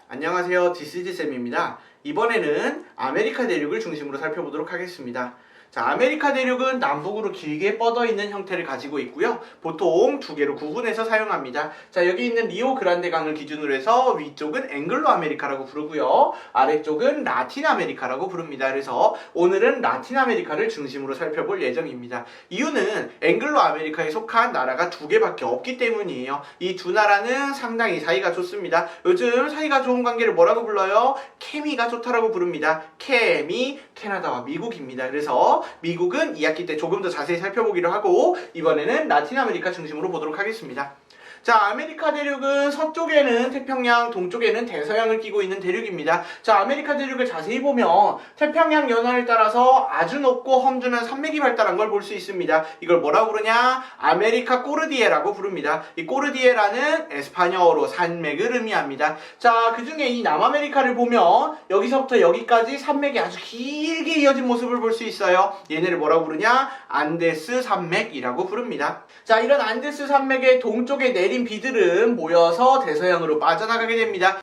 안녕하세요. 디스지쌤입니다. 이번에는 아메리카 대륙을 중심으로 살펴보도록 하겠습니다. 자, 아메리카 대륙은 남북으로 길게 뻗어 있는 형태를 가지고 있고요. 보통 두 개로 구분해서 사용합니다. 자, 여기 있는 리오 그란데 강을 기준으로 해서 위쪽은 앵글로 아메리카라고 부르고요. 아래쪽은 라틴 아메리카라고 부릅니다. 그래서 오늘은 라틴 아메리카를 중심으로 살펴볼 예정입니다. 이유는 앵글로 아메리카에 속한 나라가 두 개밖에 없기 때문이에요. 이 두 나라는 상당히 사이가 좋습니다. 요즘 사이가 좋은 관계를 뭐라고 불러요? 케미가 좋다라고 부릅니다. 케미, 캐나다와 미국입니다. 그래서 미국은 2학기 때 조금 더 자세히 살펴보기로 하고 이번에는 라틴 아메리카 중심으로 보도록 하겠습니다. 자, 아메리카 대륙은 서쪽에는 태평양, 동쪽에는 대서양을 끼고 있는 대륙입니다. 자, 아메리카 대륙을 자세히 보면 태평양 연안을 따라서 아주 높고 험준한 산맥이 발달한 걸 볼 수 있습니다. 이걸 뭐라고 부르냐? 아메리카 꼬르디에라고 부릅니다. 이 꼬르디에라는 에스파뇰어로 산맥을 의미합니다. 자, 그 중에 이 남아메리카를 보면 여기서부터 여기까지 산맥이 아주 길게 이어진 모습을 볼 수 있어요. 얘네를 뭐라고 부르냐? 안데스 산맥이라고 부릅니다. 자, 이런 안데스 산맥의 동쪽에 내린 비들은 모여서 대서양으로 빠져나가게 됩니다.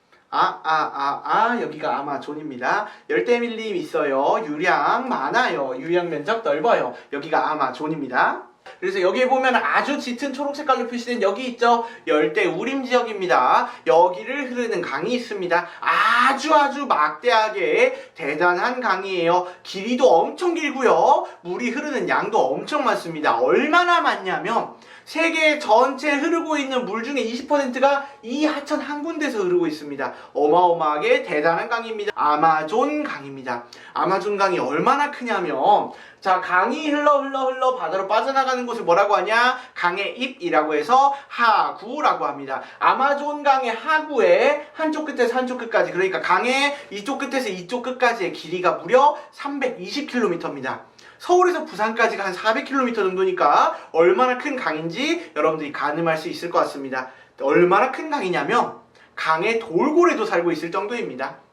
여기가 아마존입니다. 열대밀림 있어요. 유량 많아요. 유량 면적 넓어요. 여기가 아마존입니다. 그래서 여기에 보면 아주 짙은 초록 색깔로 표시된 여기 있죠? 열대 우림 지역입니다. 여기를 흐르는 강이 있습니다. 아주 막대하게 대단한 강이에요. 길이도 엄청 길고요. 물이 흐르는 양도 엄청 많습니다. 얼마나 많냐면 세계 전체 흐르고 있는 물 중에 20%가 이 하천 한 군데서 흐르고 있습니다. 어마어마하게 대단한 강입니다. 아마존 강입니다. 아마존 강이 얼마나 크냐면 자, 강이 흘러 바다로 빠져나가는 곳을 뭐라고 하냐? 강의 입이라고 해서 하구라고 합니다. 아마존 강의 하구의 한쪽 끝에서 한쪽 끝까지, 그러니까 강의 이쪽 끝에서 이쪽 끝까지의 길이가 무려 320km입니다. 서울에서 부산까지가 한 400km 정도니까 얼마나 큰 강인지 여러분들이 가늠할 수 있을 것 같습니다. 얼마나 큰 강이냐면 강의 돌고래도 살고 있을 정도입니다.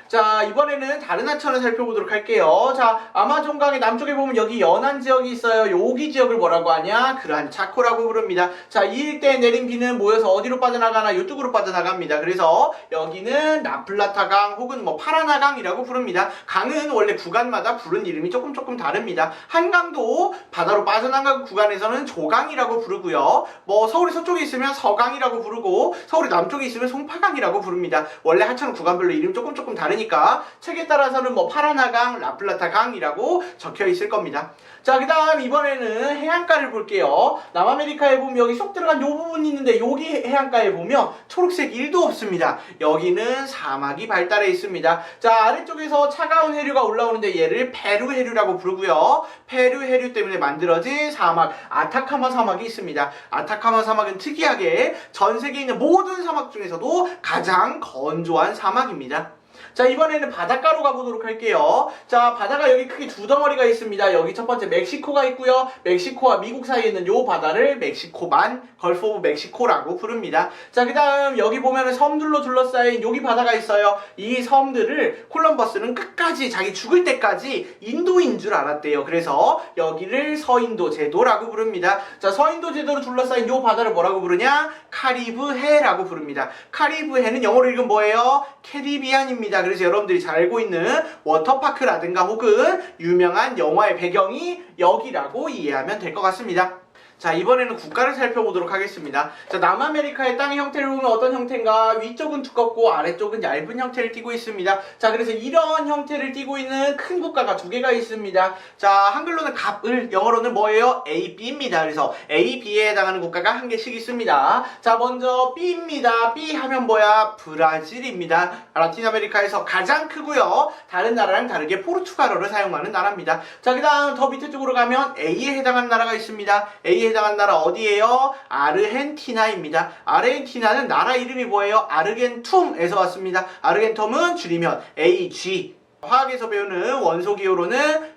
자, 이번에는 다른 하천을 살펴보도록 할게요. 자, 아마존강의 남쪽에 보면 여기 연안 지역이 있어요. 여기 지역을 뭐라고 하냐? 그란 차코라고 부릅니다. 자, 이 일대에 내린 비는 모여서 어디로 빠져나가나? 이쪽으로 빠져나갑니다. 그래서 여기는 라플라타강 혹은 파라나강이라고 부릅니다. 강은 원래 구간마다 부른 이름이 조금 다릅니다. 한강도 바다로 빠져나가는 구간에서는 조강이라고 부르고요. 서울의 서쪽에 있으면 서강이라고 부르고 서울의 남쪽에 있으면 송파강이라고 부릅니다. 원래 하천 구간별로 이름이 조금 다르니까 책에 따라서는 파라나강, 라플라타강이라고 적혀 있을 겁니다. 자, 그 다음 이번에는 해안가를 볼게요. 남아메리카에 보면 여기 쏙 들어간 요 부분이 있는데 여기 해안가에 보면 초록색 1도 없습니다. 여기는 사막이 발달해 있습니다. 자, 아래쪽에서 차가운 해류가 올라오는데 얘를 페루 해류라고 부르고요. 페루 해류 때문에 만들어진 사막, 아타카마 사막이 있습니다. 아타카마 사막은 특이하게 전 세계에 있는 모든 사막 중에서도 가장 건조한 사막입니다. 자, 이번에는 바닷가로 가보도록 할게요. 자, 바다가 여기 크게 두 덩어리가 있습니다. 여기 첫 번째 멕시코가 있고요. 멕시코와 미국 사이에 있는 요 바다를 멕시코만, 걸프 오브 멕시코라고 부릅니다. 자, 그 다음 여기 보면은 섬들로 둘러싸인 여기 바다가 있어요. 이 섬들을 콜럼버스는 끝까지 자기 죽을 때까지 인도인 줄 알았대요. 그래서 여기를 서인도 제도라고 부릅니다. 자, 서인도 제도로 둘러싸인 요 바다를 뭐라고 부르냐? 카리브해라고 부릅니다. 카리브해는 영어로 읽으면 뭐예요? 캐리비안입니다. 그래서 여러분들이 잘 알고 있는 워터파크라든가 혹은 유명한 영화의 배경이 여기라고 이해하면 될 것 같습니다. 자, 이번에는 국가를 살펴보도록 하겠습니다. 자, 남아메리카의 땅의 형태를 보면 어떤 형태인가? 위쪽은 두껍고 아래쪽은 얇은 형태를 띠고 있습니다. 자, 그래서 이런 형태를 띠고 있는 큰 국가가 두 개가 있습니다. 자, 한글로는 갑을, 영어로는 뭐예요? A, B입니다. 그래서 A, B에 해당하는 국가가 한 개씩 있습니다. 자, 먼저 B입니다. B 하면 뭐야? 브라질입니다. 라틴 아메리카에서 가장 크고요. 다른 나라랑 다르게 포르투갈어를 사용하는 나라입니다. 자, 그 다음 더 밑에 쪽으로 가면 A에 해당하는 나라가 있습니다. A에 해당하는 나라 어디예요? 아르헨티나입니다. 아르헨티나는 나라 이름이 뭐예요? 아르겐툼에서 왔습니다. 아르겐툼은 줄이면 AG. 화학에서 배우는 원소 기호로는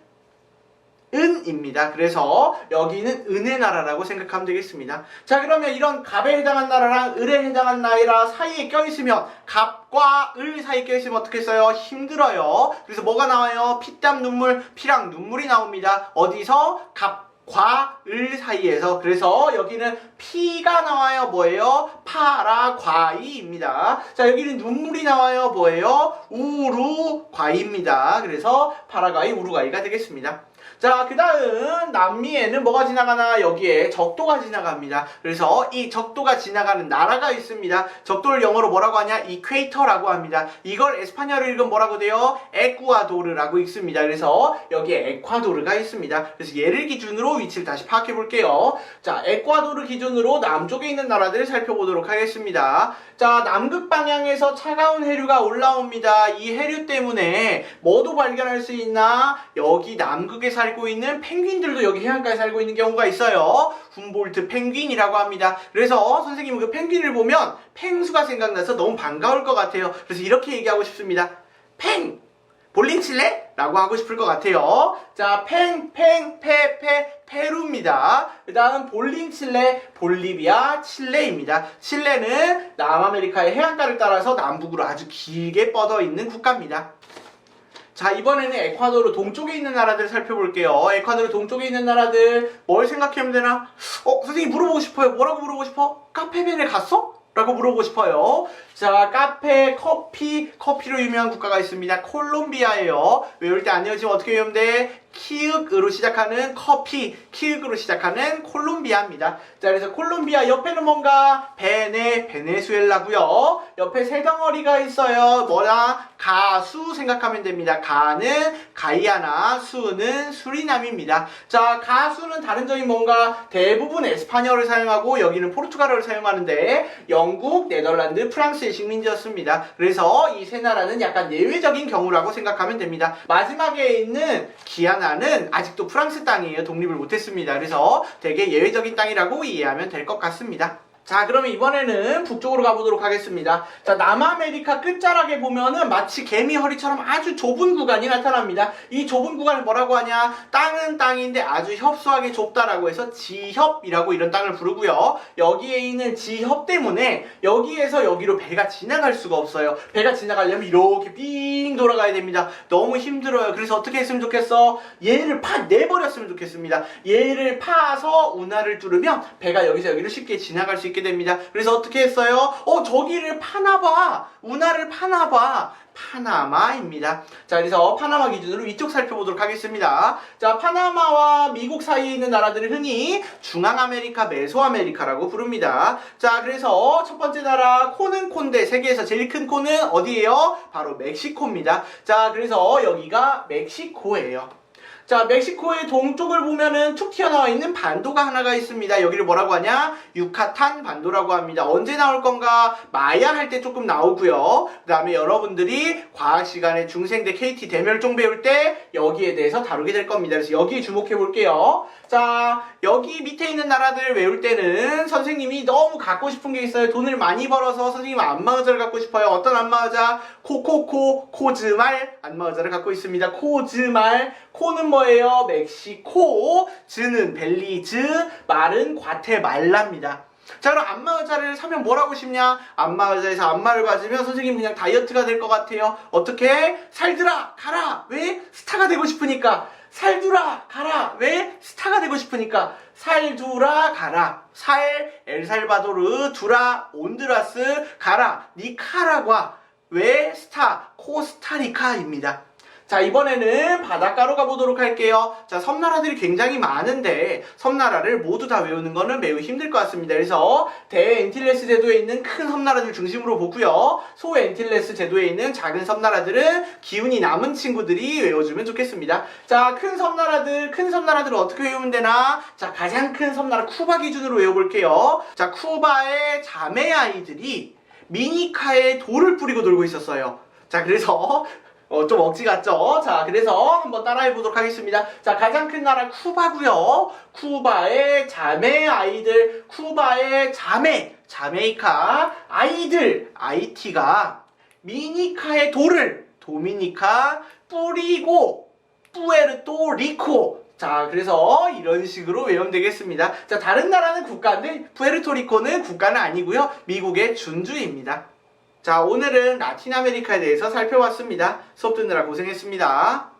은입니다. 그래서 여기는 은의 나라라고 생각하면 되겠습니다. 자, 그러면 이런 갑에 해당한 나라랑 을에 해당한 나라 사이에 껴있으면 갑과 을 사이에 껴있으면 어떻게 써요? 힘들어요. 그래서 뭐가 나와요? 피땀 눈물, 피랑 눈물이 나옵니다. 어디서? 갑 과을 사이에서, 그래서 여기는 피가 나와요. 뭐예요? 파라과이입니다. 자, 여기는 눈물이 나와요. 뭐예요? 우루과이입니다. 그래서 파라과이, 우루과이가 되겠습니다. 자, 그 다음 남미에는 뭐가 지나가나? 여기에 적도가 지나갑니다. 그래서 이 적도가 지나가는 나라가 있습니다. 적도를 영어로 뭐라고 하냐? 이퀘이터라고 합니다. 이걸 에스파냐로 읽으면 뭐라고 돼요? 에쿠아도르라고 읽습니다. 그래서 여기에 에콰도르가 있습니다. 그래서 얘를 기준으로 위치를 다시 파악해 볼게요. 자, 에콰도르 기준으로 남쪽에 있는 나라들을 살펴보도록 하겠습니다. 자, 남극 방향에서 차가운 해류가 올라옵니다. 이 해류 때문에 뭐도 발견할 수 있나? 여기 남극에 살고 있는 펭귄들도 여기 해안가에 살고 있는 경우가 있어요. 훔볼트 펭귄이라고 합니다. 그래서 선생님은 그 펭귄을 보면 펭수가 생각나서 너무 반가울 것 같아요. 그래서 이렇게 얘기하고 싶습니다. 펭! 볼링 칠래? 라고 하고 싶을 것 같아요. 자, 페루입니다. 그 다음 볼링 칠레, 볼리비아, 칠레입니다. 칠레는 남아메리카의 해안가를 따라서 남북으로 아주 길게 뻗어 있는 국가입니다. 자, 이번에는 에콰도르 동쪽에 있는 나라들 살펴볼게요. 에콰도르 동쪽에 있는 나라들 뭘 생각하면 되나? 선생님 물어보고 싶어요. 뭐라고 물어보고 싶어? 카페벤에 갔어? 라고 물어보고 싶어요. 자, 카페, 커피로 유명한 국가가 있습니다. 콜롬비아예요. 외울 때 안 외워지면 어떻게 외우면 돼? 키읔으로 시작하는 커피, 키읔으로 시작하는 콜롬비아입니다. 자, 그래서 콜롬비아 옆에는 뭔가? 베네수엘라고요. 옆에 새 덩어리가 있어요. 뭐라? 가수 생각하면 됩니다. 가는 가이아나, 수는 수리남입니다. 자, 가수는 다른 점이 뭔가? 대부분 에스파뇰어를 사용하고 여기는 포르투갈어를 사용하는데 영국, 네덜란드, 프랑스의 식민지였습니다. 그래서 이 세 나라는 약간 예외적인 경우라고 생각하면 됩니다. 마지막에 있는 기아나는 아직도 프랑스 땅이에요. 독립을 못했습니다. 그래서 되게 예외적인 땅이라고 이해하면 될 것 같습니다. 자, 그러면 이번에는 북쪽으로 가보도록 하겠습니다. 자, 남아메리카 끝자락에 보면은 마치 개미 허리처럼 아주 좁은 구간이 나타납니다. 이 좁은 구간을 뭐라고 하냐? 땅은 땅인데 아주 협소하게 좁다라고 해서 지협이라고 이런 땅을 부르고요. 여기에 있는 지협 때문에 여기에서 여기로 배가 지나갈 수가 없어요. 배가 지나가려면 이렇게 삥 돌아가야 됩니다. 너무 힘들어요. 그래서 어떻게 했으면 좋겠어? 얘를 내버렸으면 좋겠습니다. 얘를 파서 운하를 뚫으면 배가 여기서 여기로 쉽게 지나갈 수 있게 됩니다. 그래서 어떻게 했어요? 저기를 파나봐. 운하를 파나봐. 파나마입니다. 자, 그래서 파나마 기준으로 위쪽 살펴보도록 하겠습니다. 자, 파나마와 미국 사이에 있는 나라들을 흔히 중앙아메리카, 메소아메리카라고 부릅니다. 자, 그래서 첫 번째 나라 코는 콘데, 세계에서 제일 큰 코는 어디예요? 바로 멕시코입니다. 자, 그래서 여기가 멕시코예요. 자, 멕시코의 동쪽을 보면은 툭 튀어나와 있는 반도가 하나가 있습니다. 여기를 뭐라고 하냐? 유카탄 반도라고 합니다. 언제 나올 건가? 마야 할 때 조금 나오고요. 그 다음에 여러분들이 과학 시간에 중생대 KT 대멸종 배울 때 여기에 대해서 다루게 될 겁니다. 그래서 여기에 주목해 볼게요. 자, 여기 밑에 있는 나라들 외울 때는 선생님이 너무 갖고 싶은 게 있어요. 돈을 많이 벌어서 선생님 안마의자를 갖고 싶어요. 어떤 안마의자? 코즈말 안마의자를 갖고 있습니다. 코즈말. 코는 뭐예요? 멕시코. 즈는 벨리즈. 말은 과테말라입니다. 자, 그럼 안마의자를 사면 뭘 하고 싶냐? 안마의자에서 안마를 받으면 선생님 그냥 다이어트가 될 것 같아요. 어떻게? 살들아 가라. 왜? 스타가 되고 싶으니까. 살두라 가라. 왜? 스타가 되고 싶으니까. 살두라 가라. 살 엘살바도르, 두라 온두라스, 가라 니카라과. 왜? 스타 코스타리카입니다. 자, 이번에는 바닷가로 가보도록 할게요. 자, 섬나라들이 굉장히 많은데 섬나라를 모두 다 외우는 거는 매우 힘들 것 같습니다. 그래서 대엔틸레스 제도에 있는 큰 섬나라들 중심으로 보고요. 소엔틸레스 제도에 있는 작은 섬나라들은 기운이 남은 친구들이 외워주면 좋겠습니다. 자, 큰 섬나라들을 어떻게 외우면 되나? 자, 가장 큰 섬나라 쿠바 기준으로 외워볼게요. 자, 쿠바의 자매 아이들이 미니카에 돌을 뿌리고 놀고 있었어요. 자, 그래서 좀 억지 같죠? 자, 그래서 한번 따라해 보도록 하겠습니다. 자, 가장 큰 나라 쿠바고요. 쿠바의 자매 아이들, 쿠바의 자메이카 아이들, IT가 미니카의 돌을, 도미니카, 뿌리고, 푸에르토리코. 자, 그래서 이런 식으로 외우면 되겠습니다. 자, 다른 나라는 국가인데 푸에르토리코는 국가는 아니고요. 미국의 준주입니다. 자, 오늘은 라틴 아메리카에 대해서 살펴봤습니다. 수업 듣느라 고생했습니다.